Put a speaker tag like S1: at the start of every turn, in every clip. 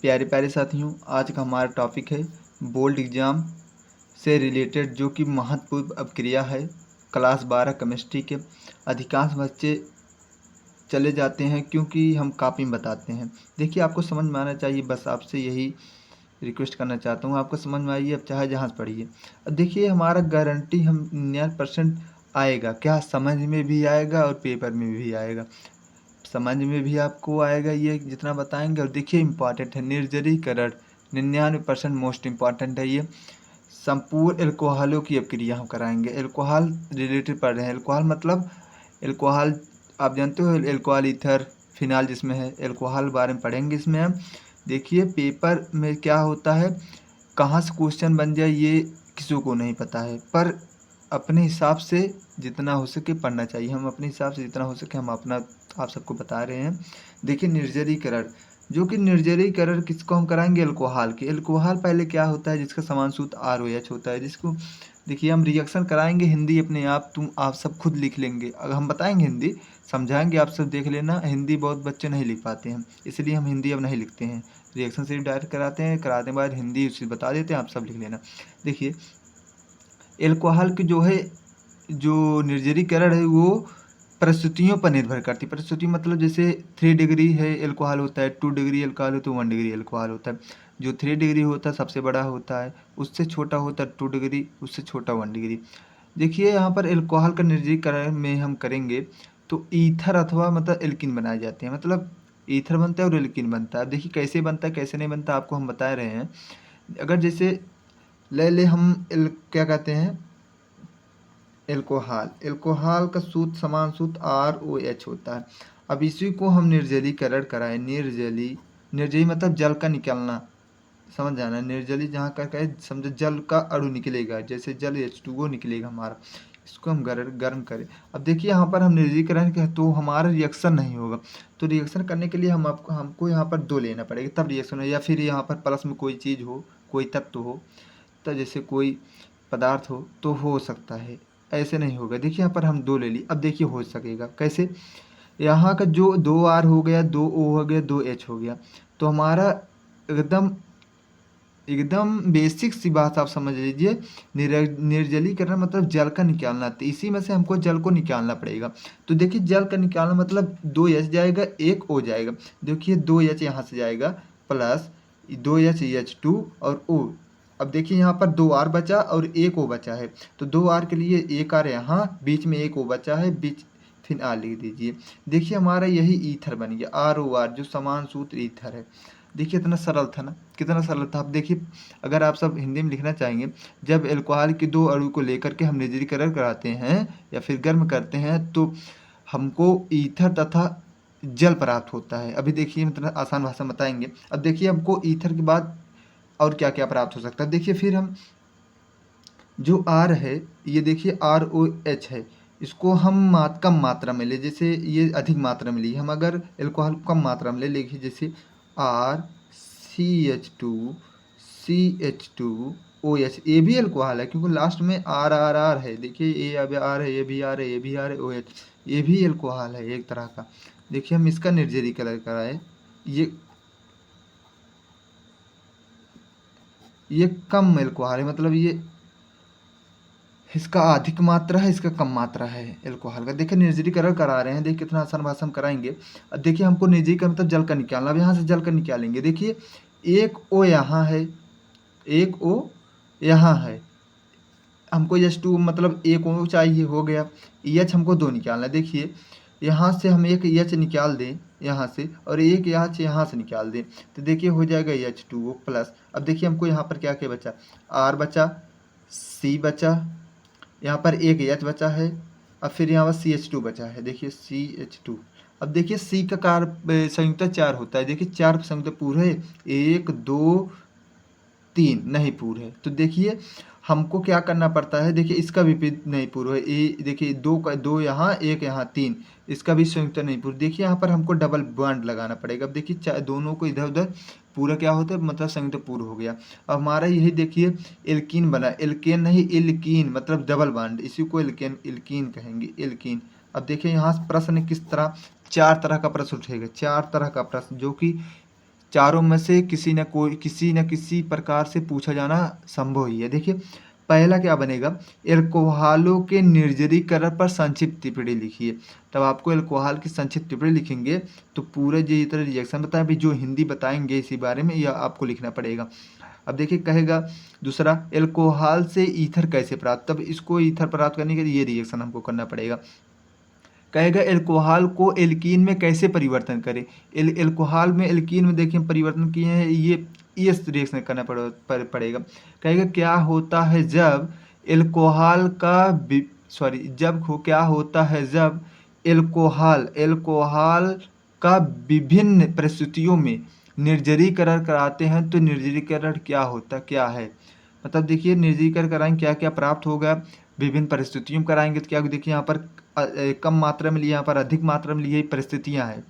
S1: प्यारे प्यारे साथियों, आज का हमारा टॉपिक है बोर्ड एग्ज़ाम से रिलेटेड जो कि महत्वपूर्ण अपक्रिया है। क्लास 12 केमिस्ट्री के अधिकांश बच्चे चले जाते हैं क्योंकि हम कॉपी में बताते हैं। देखिए, आपको समझ में आना चाहिए, बस आपसे यही रिक्वेस्ट करना चाहता हूँ, आपको समझ में आइए, अब चाहे जहाँ से पढ़िए। अब देखिए, हमारा गारंटी हम 99% आएगा, क्या समझ में भी आएगा और पेपर में भी आएगा। समझ में भी आपको आएगा ये जितना बताएंगे। और देखिए, इम्पॉर्टेंट है निर्जलीकरण, 99% मोस्ट इम्पॉर्टेंट है ये। संपूर्ण एल्कोहलों की अपक्रिया हम कराएंगे। एल्कोहल रिलेटेड पढ़ रहे हैं। एल्कोहल मतलब एल्कोहल आप जानते हो, एल्कोहल ईथर फिनाल जिसमें है, एल्कोहल बारे में पढ़ेंगे इसमें हम। देखिए, पेपर में क्या होता है, कहाँ से क्वेश्चन बन जाए ये किसी को नहीं पता है, पर अपने हिसाब से जितना हो सके पढ़ना चाहिए। हम अपने हिसाब से जितना हो सके हम अपना आप सबको बता रहे हैं। देखिए, निर्जलीकरण, जो कि निर्जलीकरण किसको हम कराएंगे, एल्कोहल की। एल्कोहल पहले क्या होता है, जिसका समान सूत्र ROH होता है, जिसको देखिए हम रिएक्शन कराएंगे। हिंदी अपने आप सब खुद लिख लेंगे। अगर हम बताएंगे हिंदी समझाएंगे, आप सब देख लेना। हिंदी बहुत बच्चे नहीं लिख पाते हैं, इसलिए हम हिंदी अब नहीं लिखते हैं, रिएक्शन से डायरेक्ट कराते हैं। कराने के बाद हिंदी उसी बता देते हैं, आप सब लिख लेना। देखिए, एल्कोहल की जो निर्जलीकरण है वो परिस्थितियों पर निर्भर करती है। परिस्थिति मतलब जैसे 3 डिग्री है एल्कोहल होता है, 2 डिग्री एल्कोहल हो तो 1 डिग्री एल्कोहल होता है। जो 3 डिग्री होता है सबसे बड़ा होता है, उससे छोटा होता है 2 डिग्री, उससे छोटा 1 डिग्री। देखिए, यहाँ पर एल्कोहल का निर्जलीकरण में हम करेंगे तो ईथर अथवा मतलब एल्कीन बनाए जाते हैं। मतलब ईथर बनता है और एल्कीन बनता है। अब देखिए कैसे बनता है कैसे नहीं बनता आपको हम बता रहे हैं। अगर जैसे ले हम क्या कहते हैं, एल्कोहल। एल्कोहल का सूत्र समान सूत्र ROH होता है। अब इसी को हम निर्जलीकरण कराएं। निर्जली मतलब जल का निकलना, समझ जाना। निर्जली जहाँ का कहे समझो जल का अणु निकलेगा, जैसे जल H2O निकलेगा हमारा, इसको हम गर्म करें। अब देखिए, यहाँ पर हम निर्जलीकरण के तो हमारा रिएक्शन नहीं होगा। तो रिएक्शन करने के लिए हमको यहाँ पर 2 लेना पड़ेगा तब रिएक्शन हो, या फिर यहाँ पर प्लस में कोई चीज़ हो, कोई तत्व हो, तो जैसे कोई पदार्थ हो तो हो सकता है, ऐसे नहीं होगा। देखिए, यहाँ पर हम 2 ले ली। अब देखिए हो सकेगा कैसे। यहाँ का जो 2R हो गया, 2O हो गया, 2H हो गया, तो हमारा एकदम एकदम बेसिक सी बात आप समझ लीजिए। निर्जलीकरण मतलब जल का निकालना, तो इसी में से हमको जल को निकालना पड़ेगा। तो देखिए, जल का निकालना मतलब 2H जाएगा, 1O जाएगा। देखिए 2H यहाँ से जाएगा प्लस 2H H2 और O। अब देखिए, यहाँ पर 2R बचा और 1O बचा है, तो 2R के लिए 1R यहाँ, बीच में 1O बचा है, बीच फिर R लिख दीजिए। देखिए, हमारा यही ईथर बन गया, ROR, जो समान सूत्र ईथर है। देखिए, इतना सरल था ना, कितना सरल था। अब देखिए, अगर आप सब हिंदी में लिखना चाहेंगे, जब एल्कोहल के 2 अणु को लेकर के हम निर्जलीकरण कराते हैं या फिर गर्म करते हैं तो हमको ईथर तथा जल प्राप्त होता है। अभी देखिए, मतलब आसान भाषा में बताएंगे। अब देखिए, हमको ईथर के बाद और क्या क्या प्राप्त हो सकता है। देखिए, फिर हम जो R है, ये देखिए ROH है, इसको हम कम मात्रा में ले, जैसे ये अधिक मात्रा में ली। हम अगर एल्कोहल कम मात्रा में ले, देखिए जैसे RCH2CH2OH, ये भी एल्कोहल है क्योंकि लास्ट में RRR है। देखिए, ये अब R है, ये भी R है, ये भी R है, OH, ये भी एल्कोहल है एक तरह का। देखिए, हम इसका निर्जलीकरण कराए, ये कम एल्कोहल है, मतलब ये इसका अधिक मात्रा है, इसका कम मात्रा है एल्कोहल का। देखिए, निर्जलीकरण करा रहे हैं, देखिए कितना आसान भाषा में कराएंगे। अब देखिए, हमको निर्जलीकरण मतलब जल का निकालना। अब यहाँ से जल का निकालेंगे। देखिए, 1O यहाँ है, 1O यहाँ है, हमको H2 मतलब 1O चाहिए, हो गया। EH हमको 2 निकालना है। देखिए, यहाँ से हम एक EH निकाल दें यहाँ से, और एक यहाँ से निकाल दें, तो देखिए हो जाएगा H2O प्लस। अब देखिए, हमको यहाँ पर क्या क्या बचा, R बचा, C बचा, यहाँ पर एक H बचा है, अब फिर यहाँ पर CH2 बचा है। देखिए CH2। अब देखिए, C का संयुक्त 4 होता है। देखिए, 4 संयुक्त पूरे, 1 2 3 नहीं पूरे है, तो देखिए हमको क्या करना पड़ता है। देखिए, इसका भी नहीं पूरा है, ये देखिए 2 का 2 यहाँ, 1 यहाँ, 3, इसका भी संयुक्त नहीं पूरा। देखिए, यहाँ पर हमको डबल बॉन्ड लगाना पड़ेगा। अब देखिए, दोनों को इधर उधर पूरा क्या होता है, मतलब संयुक्त पूर्ण हो गया। अब हमारा यही देखिए एल्कीन बना, एल्केन नहीं एल्कीन, मतलब डबल बॉन्ड, इसी को एल्कीन कहेंगे, एल्कीन। अब देखिए, यहाँ प्रश्न किस तरह, 4 तरह का प्रश्न उठेगा, 4 तरह का प्रश्न, जो कि चारों में से किसी न किसी प्रकार से पूछा जाना संभव ही है। देखिए पहला क्या बनेगा, एल्कोहलों के निर्जलीकरण पर संक्षिप्त टिप्पणी लिखिए। तब आपको एल्कोहल की संक्षिप्त टिप्पणी लिखेंगे तो पूरे ये तरह रिएक्शन बताएं, अभी जो हिंदी बताएंगे इसी बारे में यह आपको लिखना पड़ेगा। अब देखिए कहेगा दूसरा, एल्कोहल से ईथर कैसे प्राप्त, तब इसको ईथर प्राप्त करने के लिए ये रिएक्शन हमको करना पड़ेगा। कहेगा एल्कोहल को एल्कीन में कैसे परिवर्तन करें, एल्कोहल में एल्कीन में देखिए परिवर्तन किए हैं, ये इस रिएक्शन करना पड़ेगा। कहेगा क्या होता है जब एल्कोहल का क्या होता है जब एल्कोहल का विभिन्न परिस्थितियों में निर्जलीकरण कराते हैं तो निर्जलीकरण क्या है। मतलब देखिए निर्जलीकरण कराएंगे क्या क्या प्राप्त होगा, विभिन्न परिस्थितियों में कराएंगे तो क्या, देखिए यहाँ पर कम मात्रा में लिए, यहाँ पर अधिक मात्रा में लिए परिस्थितियाँ हैं।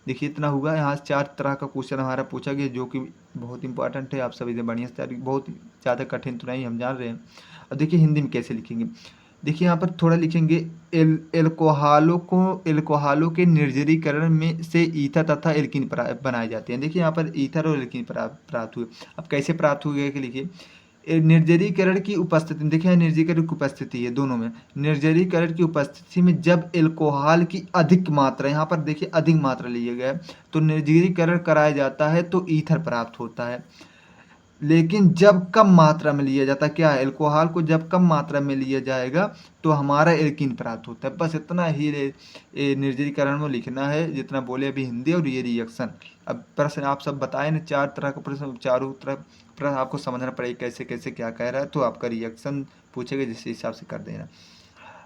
S1: देखिए इतना हुआ। यहाँ से 4 तरह का क्वेश्चन हमारा पूछा गया जो कि बहुत इंपॉर्टेंट है। आप सभी से बढ़िया से तैयारी, बहुत ज़्यादा कठिन तो नहीं, हम जान रहे हैं। अब देखिए हिंदी में कैसे लिखेंगे, देखिए यहाँ पर थोड़ा लिखेंगे एल्कोहलों के निर्जलीकरण में से ईथर तथा एल्कीन बनाए जाते हैं। देखिए यहाँ पर ईथर और एल्कीन प्राप्त हुए। अब कैसे प्राप्त हुए कि लिखिए निर्जलीकरण की उपस्थिति, देखिए निर्जलीकरण की उपस्थिति है दोनों में, निर्जलीकरण की उपस्थिति में जब एल्कोहल की अधिक मात्रा, यहाँ पर देखिए अधिक मात्रा लिया गया है तो निर्जलीकरण कराया जाता है तो ईथर प्राप्त होता है। लेकिन जब कम मात्रा में लिया जाता है, क्या है, एल्कोहल को जब कम मात्रा में लिया जाएगा तो हमारा एल्कीन प्राप्त होता है। बस इतना ही निर्जलीकरण में लिखना है जितना बोले अभी हिंदी और ये रिएक्शन। अब प्रश्न आप सब बताए ना, 4 तरह का प्रश्न, चारों तरफ प्रश्न आपको समझना पड़ेगा कैसे कैसे क्या कह रहा है, तो आपका रिएक्शन पूछेगा जिस हिसाब से कर देना।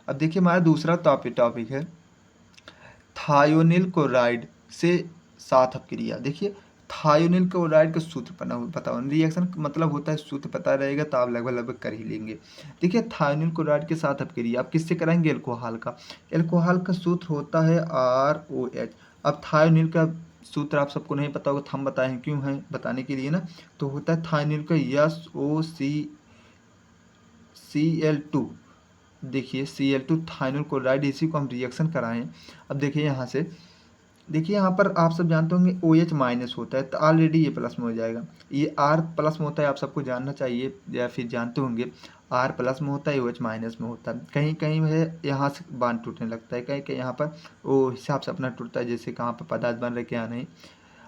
S1: अब देखिए हमारा दूसरा टॉपिक है थायोनिल क्लोराइड से साथ अपक्रिया। देखिए थायोनिल क्लोराइड का सूत्र पता होना, रिएक्शन मतलब होता है सूत्र पता रहेगा तो आप लगभग कर ही लेंगे। देखिए थायोनिल क्लोराइड के साथ अपक्रिया आप किससे कराएंगे, एल्कोहल का। एल्कोहल का सूत्र होता है ROH। अब थायोनिल का सूत्र आप सबको नहीं पता होगा, हम बताएं क्यों है, बताने के लिए ना, तो होता है थायोनिल का SOCl2। देखिए Cl2 थायोनिल क्लोराइड, इसी को हम रिएक्शन कराएं। अब देखिए यहाँ से, देखिए यहाँ पर आप सब जानते होंगे OH माइनस होता है तो ऑलरेडी ये प्लस में हो जाएगा। ये R प्लस में होता है, आप सबको जानना चाहिए या फिर जानते होंगे। R प्लस में होता है, OH माइनस में होता है। कहीं कहीं है यहाँ से बांध टूटने लगता है, कहीं कहीं यहाँ पर वो हिसाब से अपना टूटता है, जैसे कहाँ पर पदार्थ बन रहे क्या नहीं।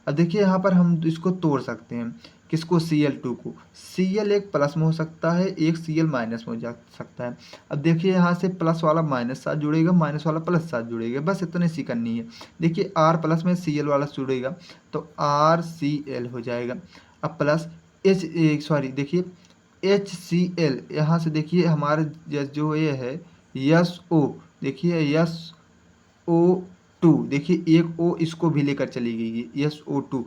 S1: अब देखिए यहाँ पर हम इसको तोड़ सकते हैं, किसको, Cl2 को। Cl एक प्लस में हो सकता है, एक Cl माइनस में हो जा सकता है। अब देखिए यहाँ से प्लस वाला माइनस साथ जुड़ेगा, माइनस वाला प्लस साथ जुड़ेगा, बस इतने सी करनी है। देखिए R प्लस में Cl वाला जुड़ेगा तो RCl हो जाएगा। अब प्लस देखिए HCl, यहाँ से देखिए हमारे जो ये है SO, देखिए SO2, देखिए एक O इसको भी लेकर चली गई है, SO2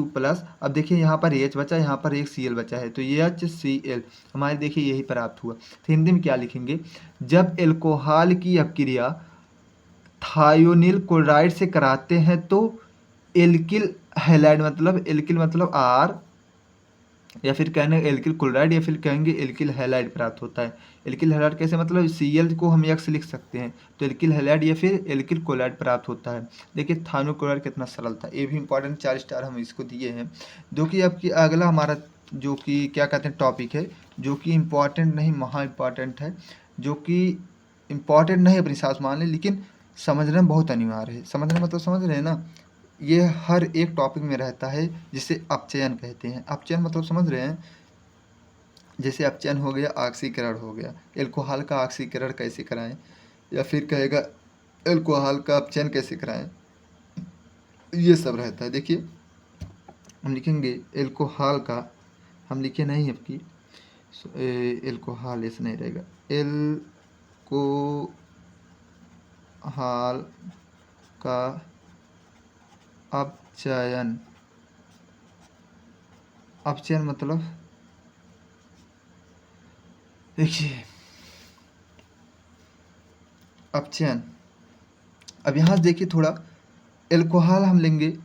S1: प्लस। अब देखिए यहाँ पर H बचा, यहाँ पर एक Cl बचा है तो HCl हमारे देखिए यही प्राप्त हुआ। तो हिंदी में क्या लिखेंगे, जब एल्कोहल की अपक्रिया थायोनिल क्लोराइड से कराते हैं तो एल्किल हैलाइड, मतलब एल्किल मतलब R, या फिर कहने एल्किल क्लोराइड, या फिर कहेंगे एल्किल हैलाइड प्राप्त होता है। एल्किल हैलाइड कैसे, मतलब Cl को हम X लिख सकते हैं तो एल्किल हैलाइड या फिर एल्किल क्लोराइड प्राप्त होता है। देखिए थायोनिल क्लोराइड कितना सरल था, ये भी इंपॉर्टेंट 4 स्टार हम इसको दिए हैं। जो कि अब की अगला हमारा जो कि क्या कहते हैं टॉपिक है, जो कि इम्पॉर्टेंट नहीं महा इम्पॉर्टेंट है, जो कि इम्पॉर्टेंट नहीं अपनी सांस मान लें लेकिन समझना बहुत अनिवार्य है। समझना मतलब समझ रहे हैं ना, ये हर एक टॉपिक में रहता है जिसे अपचयन कहते हैं। अपचयन मतलब समझ रहे हैं, जैसे अपचयन हो गया, ऑक्सीकरण हो गया, एल्कोहल का ऑक्सीकरण कैसे कराएं, या फिर कहेगा एल्कोहल का अपचयन कैसे कराएं, ये सब रहता है। देखिए हम लिखेंगे एल्कोहल का, हम लिखे नहीं है आपकी एल्कोहल, ऐसे नहीं रहेगा, एल्कोहल का अपचयन। अपचयन मतलब देखिए अपचयन, अब यहाँ से देखिए थोड़ा, एल्कोहल हम लेंगे,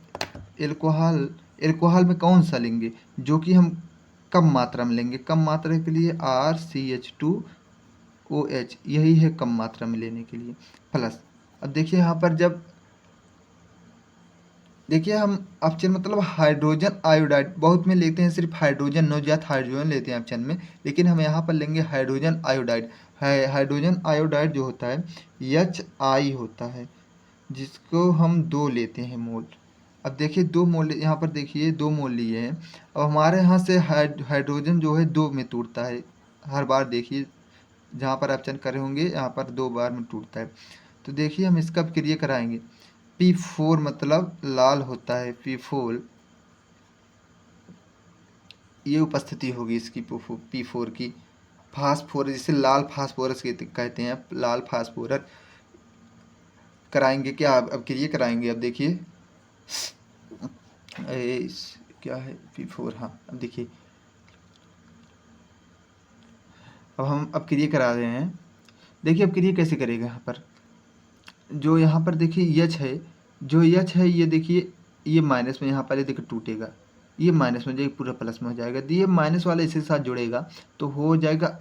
S1: एल्कोहल में कौन सा लेंगे, जो कि हम कम मात्रा में लेंगे। कम मात्रा के लिए RCH2OH, यही है कम मात्रा में लेने के लिए, प्लस। अब देखिए यहाँ पर जब देखिए हम ऑप्शन मतलब हाइड्रोजन आयोडाइड बहुत में लेते हैं, सिर्फ हाइड्रोजन नवजात हाइड्रोजन लेते हैं ऑप्शन में, लेकिन हम यहाँ पर लेंगे हाइड्रोजन आयोडाइड। हाइड्रोजन आयोडाइड जो होता है HI होता है, जिसको हम 2 लेते हैं मोल। अब देखिए 2 मोल यहाँ पर देखिए 2 मोल लिए हैं। अब हमारे यहाँ से हाइड्रोजन जो है 2 में टूटता है हर बार। देखिए जहाँ पर ऑप्शन करे होंगे यहाँ पर 2 बार में टूटता है। तो देखिए हम इसका क्रिया कराएंगे। P4 मतलब लाल होता है, P4 ये उपस्थिति होगी इसकी P4 की। फास्फोरस जिसे लाल फास्फोरस कहते हैं, लाल फास्फोरस कराएंगे क्या? अब क्रिया कराएंगे। अब देखिए क्या है P4, हाँ अब देखिए अब हम अब क्रिया करा रहे हैं। देखिए अब क्रिया कैसे करेगा। जो यहाँ पर देखिए H है, जो H है ये देखिए ये माइनस में यहाँ पर ये देखिए टूटेगा, ये माइनस में जाएगा पूरा प्लस में हो जाएगा। तो ये माइनस वाला इसके साथ जुड़ेगा तो हो जाएगा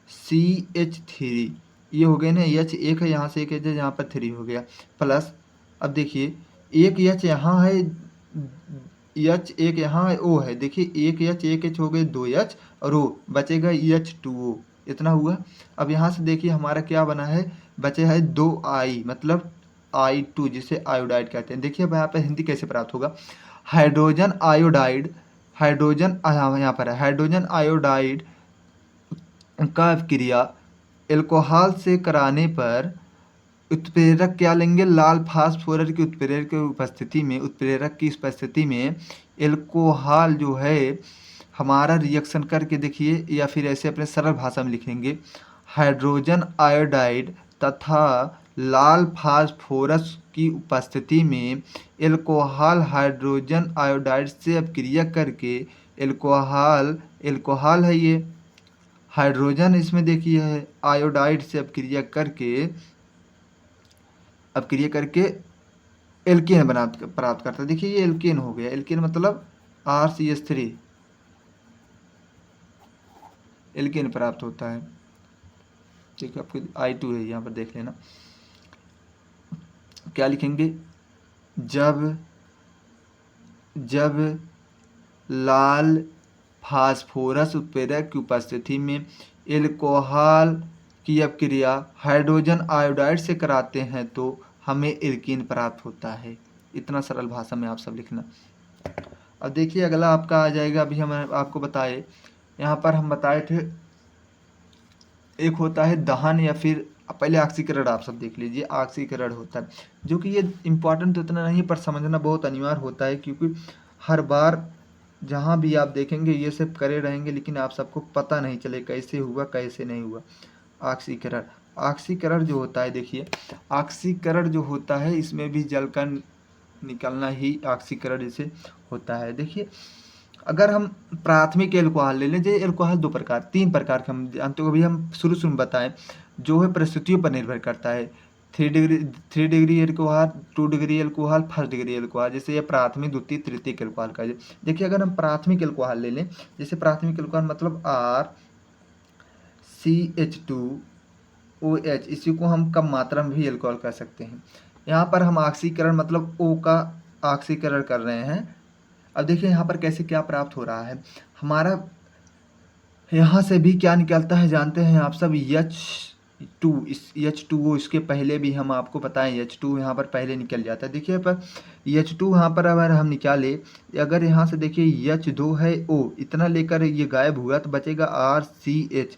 S1: RCH3। ये हो गया ना, H एक है यहाँ से, एक है यहाँ पर 3 हो गया प्लस। अब देखिए एक H यहाँ है, H एक यहाँ है, O है। देखिए एक H हो गए 2H और O बचेगा H2O, इतना हुआ। अब यहाँ से देखिए हमारा क्या बना है, बचे है 2I मतलब I2 जिसे आयोडाइड कहते हैं। देखिए अब यहाँ पर हिंदी कैसे प्राप्त होगा। हाइड्रोजन आयोडाइड, हाइड्रोजन यहाँ पर है हाइड्रोजन आयोडाइड का क्रिया एल्कोहल से कराने पर उत्प्रेरक क्या लेंगे, लाल फास्फोरस की उत्प्रेरक की उपस्थिति में, उत्प्रेरक की उपस्थिति में एल्कोहल जो है हमारा रिएक्शन करके देखिए, या फिर ऐसे अपने सरल भाषा में लिखेंगे हाइड्रोजन आयोडाइड तथा लाल फास्फोरस की उपस्थिति में एल्कोहल हाइड्रोजन आयोडाइड से अपक्रिया करके एल्कोहल, एल्कोहल है ये, हाइड्रोजन इसमें देखिए है, आयोडाइड से अपक्रिया करके एल्केन प्राप्त करता है। देखिए ये एल्केन हो गया, एल्केन मतलब RCH3 एल्केन प्राप्त होता है। ठीक है, आपको I2 है यहाँ पर देख लेना। क्या लिखेंगे, जब लाल फास्फोरस उत्प्रेरक की उपस्थिति में एल्कोहल की अपक्रिया हाइड्रोजन आयोडाइड से कराते हैं तो हमें एल्कीन प्राप्त होता है। इतना सरल भाषा में आप सब लिखना। अब देखिए अगला आपका आ जाएगा। अभी हम आपको बताए, यहाँ पर हम बताए थे एक होता है दहन या फिर पहले ऑक्सीकरण आप सब देख लीजिए। ऑक्सीकरण होता है जो कि ये इम्पोर्टेंट तो इतना नहीं पर समझना बहुत अनिवार्य होता है, क्योंकि हर बार जहाँ भी आप देखेंगे ये सब करे रहेंगे लेकिन आप सबको पता नहीं चले कैसे हुआ कैसे नहीं हुआ। ऑक्सीकरण, ऑक्सीकरण जो होता है देखिए, ऑक्सीकरण जो होता है इसमें भी जल का निकलना ही ऑक्सीकरण जैसे होता है। देखिए अगर हम प्राथमिक एल्कोहल ले लें, जैसे एल्कोहल 3 प्रकार के हम जानते हो, अभी हम शुरू में बताएं, जो है परिस्थितियों पर निर्भर करता है। 3 degree alcohol, 2 degree alcohol, 1st degree alcohol, जैसे ये प्राथमिक द्वितीय तृतीयक एल्कोहल का। देखिए अगर हम प्राथमिक एल्कोहल ले लें, जैसे प्राथमिक एल्कोहल मतलब RCH2OH, इसी को हम कम मात्रा में भी एल्कोहल कर सकते हैं। यहाँ पर हम ऑक्सीकरण मतलब O का ऑक्सीकरण कर रहे हैं। अब देखिए यहाँ पर कैसे क्या प्राप्त हो रहा है हमारा, यहाँ से भी क्या निकलता है जानते हैं आप सब, H2O। इसके पहले भी हम आपको बताएं H2 यहाँ पर पहले निकल जाता है। देखिए पर H2 यहाँ पर अगर हम निकाले, अगर यहाँ से देखिए H2 है O, इतना लेकर ये गायब हुआ तो बचेगा RCH,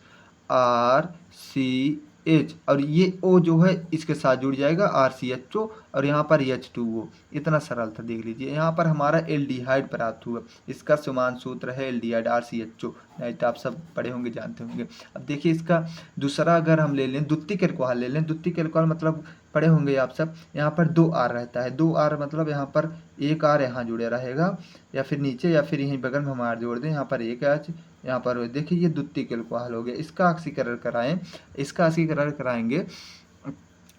S1: और ये O जो है इसके साथ जुड़ जाएगा RCHO, और यहाँ पर H2O। इतना सरल था, देख लीजिए यहाँ पर हमारा एल्डिहाइड प्राप्त हुआ। इसका समान सूत्र है एल्डिहाइड RCHO, नहीं तो आप सब पढ़े होंगे जानते होंगे। अब देखिए इसका दूसरा अगर हम ले लें, द्वितीयक एल्कोहल ले लें। द्वितीयक एल्कोहल मतलब पढ़े होंगे आप सब, यहाँ पर 2 R रहता है। 2 R मतलब यहाँ पर एक R यहाँ जुड़े रहेगा, या फिर नीचे या फिर यहीं बगल में हम R जोड़ दें, यहाँ पर एक H यहाँ पर। देखिए ये द्वितीयक एल्कोहल हो गया। इसका ऑक्सीकरण कराएं, इसका ऑक्सीकरण कराएंगे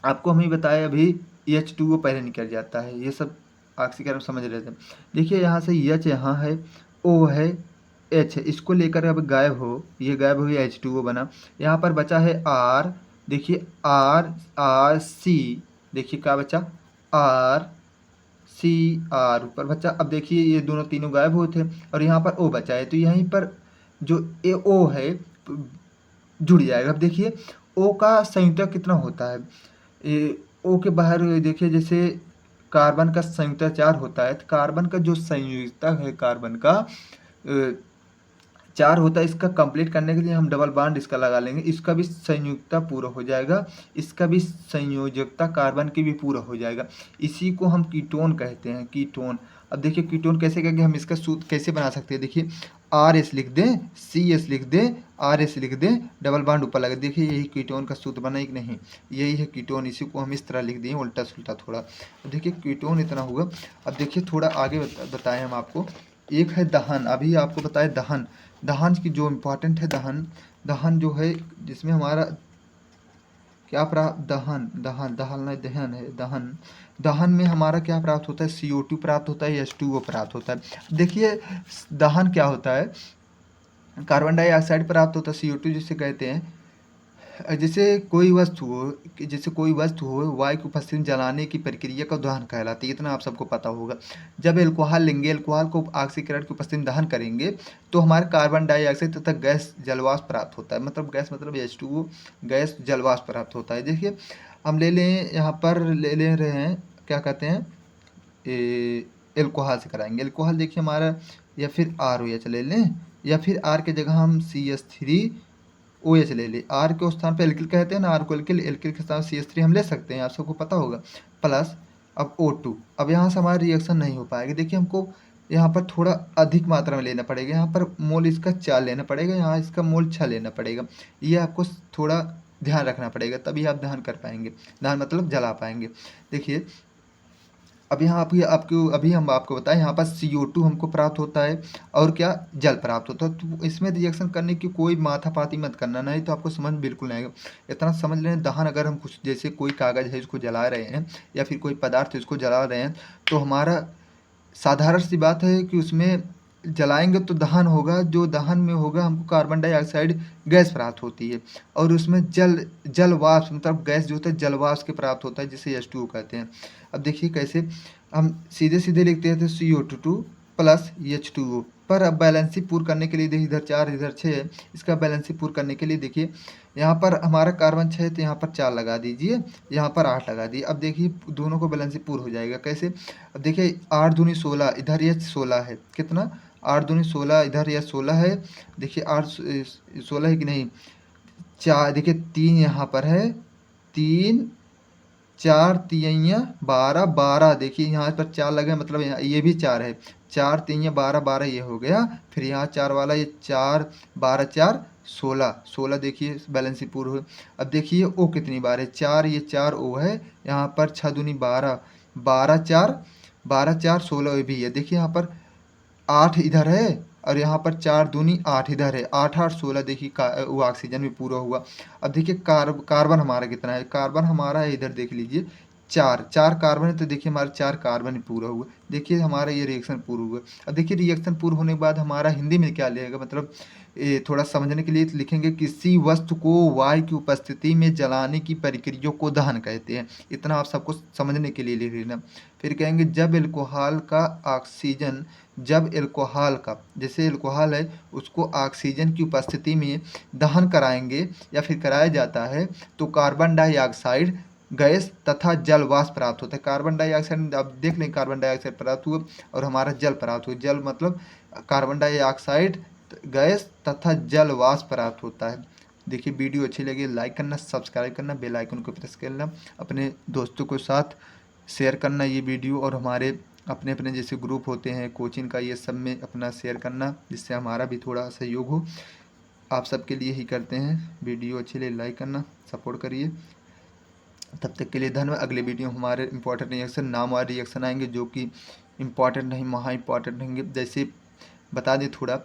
S1: आपको हम ही बताया अभी H2O पहले निकल जाता है। ये सब ऑक्सीकरण समझ रहे थे। देखिए यहाँ से H यहाँ है, O है, H है, इसको लेकर अब गायब हो, ये गायब हो गया, H2O बना। यहाँ पर बचा है R, देखिए R C, देखिए क्या बचा सी आर ऊपर बचा। अब देखिए ये दोनों तीनों गायब हुए थे और यहाँ पर ओ बचा है, तो यहीं पर जो ए ओ है जुड़ जाएगा। अब देखिए ओ का संयुग्मक कितना होता है, ये ओ के बाहर देखिए जैसे कार्बन का संयुग्मक 4 होता है, तो कार्बन का जो संयुग्मक है कार्बन का 4 होता है। इसका कंप्लीट करने के लिए हम डबल बॉन्ड इसका लगा लेंगे, इसका भी संयुक्ता पूरा हो जाएगा, इसका भी संयोजकता कार्बन की भी पूरा हो जाएगा। इसी को हम कीटोन कहते हैं, कीटोन। अब देखिए कीटोन कैसे कहेंगे, हम इसका सूत्र कैसे बना सकते हैं, देखिए आर एस लिख दें, सी एस लिख दें, आर एस लिख दें, डबल बॉन्ड ऊपर लगा। देखिए यही कीटोन का सूत्र बना कि नहीं, यही है कीटोन। इसी को हम इस तरह लिख दिए उल्टा सुल्टा थोड़ा। अब देखिए कीटोन इतना हुआ। अब देखिए थोड़ा आगे बताएं हम आपको, एक है दहन। अभी आपको बताए दहन, दहन की जो इम्पोर्टेंट है दहन, दहन जो है जिसमें हमारा क्या प्राप्त, दहन दहन दहन नहीं दहन है, दहन दहन में हमारा क्या प्राप्त होता है, CO2 प्राप्त होता है, H2O प्राप्त होता है। देखिए दहन क्या होता है, कार्बन डाइऑक्साइड प्राप्त होता है, CO2 जिसे कहते हैं। जैसे कोई वस्तु हो, जैसे कोई वस्तु हो वायु की उपस्थिति में जलाने की प्रक्रिया का दहन कहलाती है, इतना आप सबको पता होगा। जब एल्कोहल लेंगे, एल्कोहल को ऑक्सीकरण की उपस्थिति में दहन करेंगे तो हमारे कार्बन डाइऑक्साइड तथा गैस जलवाष्प प्राप्त होता है, मतलब गैस मतलब H2O, गैस जलवाष्प प्राप्त होता है। देखिए हम ले लें, यहाँ पर ले रहे हैं क्या कहते हैं, एल्कोहल से कराएंगे। एल्कोहल देखिए हमारा, या फिर ROH ले लें, या फिर आर के जगह हम CH3OH ले लें। आर के स्थान पे एल्किल कहते हैं ना, आर को एल्किल, एल्किल के स्थान CH3 हम ले सकते हैं, आप सबको पता होगा। प्लस अब O2, अब यहाँ से हमारा रिएक्शन नहीं हो पाएगा। देखिए हमको यहाँ पर थोड़ा अधिक मात्रा में लेना पड़ेगा, यहाँ पर मोल इसका 4 लेना पड़ेगा, यहाँ इसका मोल 6 लेना पड़ेगा। ये आपको थोड़ा ध्यान रखना पड़ेगा, तभी आप दहन कर पाएंगे, दहन मतलब जला पाएंगे। देखिए अब यहाँ आपको अभी हम आपको बताएं, यहाँ पर CO2 हमको प्राप्त होता है और क्या, जल प्राप्त होता है। तो इसमें रिएक्शन करने की कोई माथापाती मत करना, नहीं तो आपको समझ बिल्कुल नहीं आएगा। इतना समझ लें, दहन अगर हम कुछ जैसे कोई कागज़ है इसको जला रहे हैं, या फिर कोई पदार्थ है इसको जला रहे हैं, तो हमारा साधारण सी बात है कि उसमें जलाएंगे तो दहन होगा, जो दहन में होगा हमको कार्बन डाइऑक्साइड गैस प्राप्त होती है, और उसमें जल वाष्प मतलब गैस जो होता है जल वाष्प के प्राप्त होता है, जिसे H2O कहते हैं। अब देखिए कैसे हम सीधे सीधे लिखते हैं, तो CO2 प्लस H2O। पर अब बैलेंसी पूर्ण करने के लिए देखिए इधर 4 इधर 6 है, इसका बैलेंसी पूर्ण करने के लिए देखिए यहाँ पर हमारा कार्बन 6 तो यहाँ पर 4 लगा दीजिए, यहाँ पर 8 लगा दिए। अब देखिए दोनों को बैलेंसी पूर्ण हो जाएगा कैसे, अब देखिए 8 दूनी 16, इधर ये 16 है, कितना 8 दूनी 16, इधर यह 16 है। देखिए 8 16 है कि नहीं, 4 देखिए 3 यहाँ पर है, 3 4 तिया 12 12, देखिए यहाँ पर 4 लगे मतलब यहाँ ये भी 4 है, 4 तिया 12 12 ये हो गया। फिर यहाँ 4 वाला, ये 4 12 4 16 16, देखिए बैलेंसी पूर्ण हुई। अब देखिए ओ कितनी बार है, 4, ये 4 ओ है, यहाँ पर 6 दूनी 12 12 4 12 4 16 भी है। देखिए यहाँ पर 8 इधर है और यहाँ पर 4 दूनी 8 इधर है, 8 8 16, देखिए वो ऑक्सीजन भी पूरा हुआ। अब देखिए कार्बन हमारा कितना है, कार्बन हमारा है इधर देख लीजिए 4 कार्बन है, तो देखिए हमारा 4 कार्बन ही पूरा हुआ। देखिए हमारा ये रिएक्शन पूरा हुआ। अब देखिए रिएक्शन पूर्ण होने के बाद हमारा हिंदी में क्या लेगा, मतलब थोड़ा समझने के लिए लिखेंगे, किसी वस्तु को वायु की उपस्थिति में जलाने की प्रक्रिया को दहन कहते हैं। इतना आप सबको समझने के लिए लिख लेना। फिर कहेंगे जब एल्कोहल का ऑक्सीजन, जब एल्कोहल का, जैसे एल्कोहल है उसको ऑक्सीजन की उपस्थिति में दहन कराएंगे या फिर कराया जाता है, तो कार्बन डाइऑक्साइड गैस तथा जल वाष्प प्राप्त होता है। कार्बन डाइऑक्साइड आप देख लें, कार्बन डाइऑक्साइड प्राप्त हुआ और हमारा जल प्राप्त हुआ। जल मतलब कार्बन डाइऑक्साइड गैस तथा जल वाष्प प्राप्त होता है। देखिए वीडियो अच्छी लगी लाइक करना, सब्सक्राइब करना, बेल आइकन को प्रेस करना, अपने दोस्तों के साथ शेयर करना ये वीडियो, और हमारे अपने अपने जैसे ग्रुप होते हैं कोचिंग का, ये सब में अपना शेयर करना, जिससे हमारा भी थोड़ा सहयोग हो। आप सबके लिए ही करते हैं। वीडियो अच्छी लगे लाइक करना, सपोर्ट करिए। तब तक के लिए धन्यवाद। अगले वीडियो हमारे इंपॉर्टेंट रिएक्शन, नाम वाले रिएक्शन आएंगे जो कि इम्पॉर्टेंट नहीं, महा इम्पॉर्टेंट रहेंगे। जैसे बता दें थोड़ा,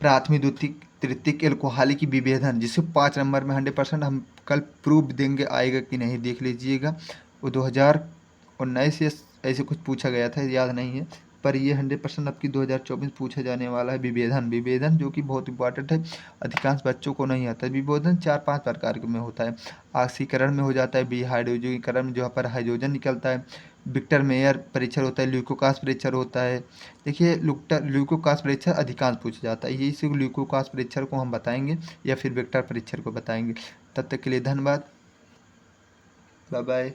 S1: प्राथमिक द्वितीयक तृतीयक एल्कोहलिक की विभेदन, जिसे 5 नंबर में 100% हम कल प्रूफ देंगे, आएगा कि नहीं देख लीजिएगा। वो 2019 से ऐसे कुछ पूछा गया था, याद नहीं है, पर ये 100% आपकी 2024 पूछा जाने वाला है। विभेदन जो कि बहुत इंपॉर्टेंट है, अधिकांश बच्चों को नहीं आता है। विभेदन 4 5 प्रकार के में होता है। ऑक्सीकरण में हो जाता है, विहाइड्रोजनीकरण में जहाँ पर हाइड्रोजन निकलता है, विक्टर मेयर परीक्षण होता है, ल्यूकोकास परीक्षण होता है। देखिए ल्यूकोकास परीक्षण अधिकांश पूछा जाता है, इसी को ल्यूकोकास परीक्षण को हम बताएंगे या फिर विक्टर परीक्षण को बताएंगे। तब तक के लिए धन्यवाद, बाय बाय।